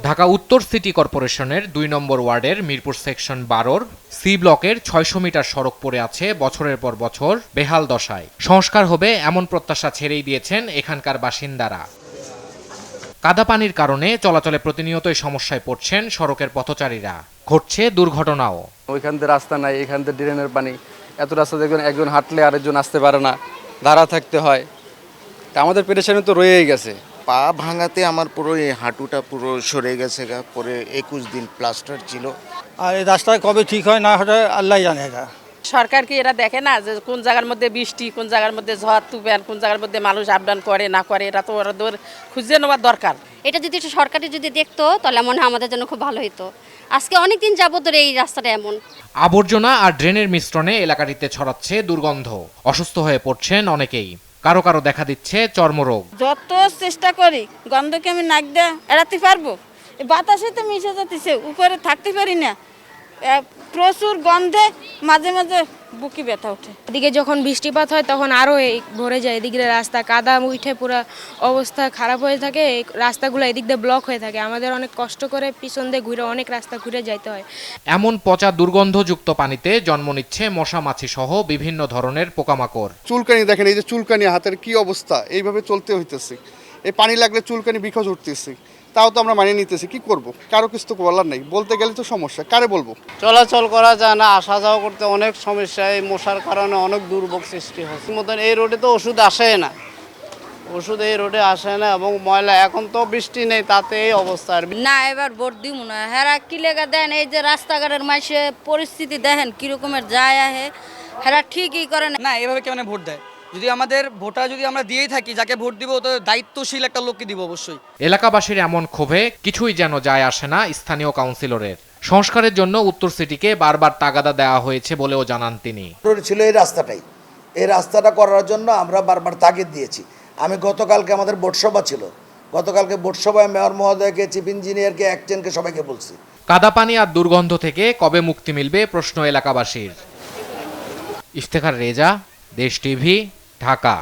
ঢাকা উত্তর সিটি কর্পোরেশনের ২ নম্বর ওয়ার্ডের মিরপুর সেকশন ১২-র সি ব্লকের ৬০০ মিটার সড়ক পড়ে আছে বছরের পর বছর বেহাল দশায়। সংস্কার হবে এমন প্রত্যাশা ছেড়েই দিয়েছেন এখানকার বাসিন্দারা। কাদা পানির কারণে চলাচলে প্রতিনিয়তই সমস্যায় পড়ছেন সড়কের পথচারীরা। ঘটছে দুর্ঘটনাও। ওইখান থেকে রাস্তা নাই, এখান থেকে ড্রেনের পানি, এত রাস্তা দেখবেন একজন হাঁটলে আরেকজন আসতে পারে না, দাঁড়া থাকতে হয়। তা আমাদের পেরেশানি তো রয়েই গেছে। পা ভাঙাতে আমার পুরো এই হাঁটুটা পুরো সরে গেছে গা, পরে ২১ দিন প্লাস্টার ছিল। আর এই রাস্তায় কবে ঠিক হয় না হয় আল্লাহ জানে। এটা সরকার কি এরা দেখে না যে কোন জায়গার মধ্যে বৃষ্টি, কোন জায়গার মধ্যে ঝড় তুফান, কোন জায়গার মধ্যে মানুষ আপ ডাউন করে না করে? এটা তো ওরা খুঁজে নেওয়ার দরকার। এটা যদি একটু সরকারি যদি দেখতো তাহলে মনে হয় আমাদের জন্য খুব ভালো হতো। আজকে অনেকদিন যাবত ধরে এই রাস্তাটা এমন। আবর্জনা আর ড্রেনের মিশ্রণে এলাকাটিতে ছড়াচ্ছে দুর্গন্ধ। অসুস্থ হয়ে পড়ছেন অনেকেই। কারো কারো দেখা দিচ্ছে চর্মরোগ। যত চেষ্টা করি গন্ধকে আমি নাক দিয়ে এড়াতে পারবো, বাতাসে তো মিশে যাচ্ছে, উপরে থাকতে পারি না, প্রচুর গন্ধে মাঝে মাঝে বুকি ব্যথা ওঠে। এদিকে যখন বৃষ্টিপাত হয় তখন আরও ভরে যায়, এদিকে রাস্তা কাদা উঠে পুরো অবস্থা খারাপ হয়ে থাকে। এই রাস্তাগুলো এদিক দিয়ে ব্লক হয়ে থাকে, আমাদের অনেক কষ্ট করে পিছন দিয়ে ঘুরে অনেক রাস্তা ঘুরে যাইতে হয়। এমন পচা দুর্গন্ধযুক্ত পানিতে জন্ম নিচ্ছে মশা মাছি সহ বিভিন্ন ধরনের পোকামাকড়। চুলকানি দেখেন, এই যে চুলকানি, হাতের কি অবস্থা, এইভাবে চলতে হইতেছে। এই পানি লাগলে চুলকানি বিকজ উঠতেছে, তাও তো আমরা মানিয়ে নিতেছি। কি করব? কারো কিছু তো বলার নেই, বলতে গেলে তো সমস্যা, কারে বলবো? চলাচল করা যায় না, আসা যাওয়া করতে অনেক সমস্যা। এই মশার কারণে অনেক দুর্ভোগ সৃষ্টি হচ্ছে। মতন এই রোডে তো ওষুধ আসে না, ওষুধ এই রোডে আসে না, এবং ময়লা এখন তো বৃষ্টি নেই, তাতে এই অবস্থা। না এবার ভোট দিব না। হেরা কি লেগা দেন, এই যে রাস্তাঘাটের মাসে পরিস্থিতি দেখেন কিরকমের যায় আহে, হেরা ঠিকই করে না। এভাবে কেমন ভোট দেয়? যদি আমাদের ভোটার যদি আমরা দিয়েই থাকি, যাকে ভোট দিব তো দায়িত্বশীল একটা লোককে দিব অবশ্যই। এলাকাবাসীর এমন ক্ষোভে কিছুই যেন যায় আসে না স্থানীয় কাউন্সিলরের। সংস্কারের জন্য উত্তর সিটিকে বারবার তাগাদা দেওয়া হয়েছে বলেও জানান তিনি। ছিল এই রাস্তাটাই, এই রাস্তাটা করার জন্য আমরা বারবার তাগিদ দিয়েছি। আমি গতকালকে আমাদের বোর্ডসভা ছিল, গতকালকে বোর্ডসভায় মেয়র মহোদয়কে, চিফ ইঞ্জিনিয়ারকে, একজনকে, সবাইকে বলছি। কাদা পানি আর দুর্গন্ধ থেকে কবে মুক্তি মিলবে প্রশ্ন এলাকাবাসীর। ইফতেখার রেজা, দেশ টিভি, ঢাকা।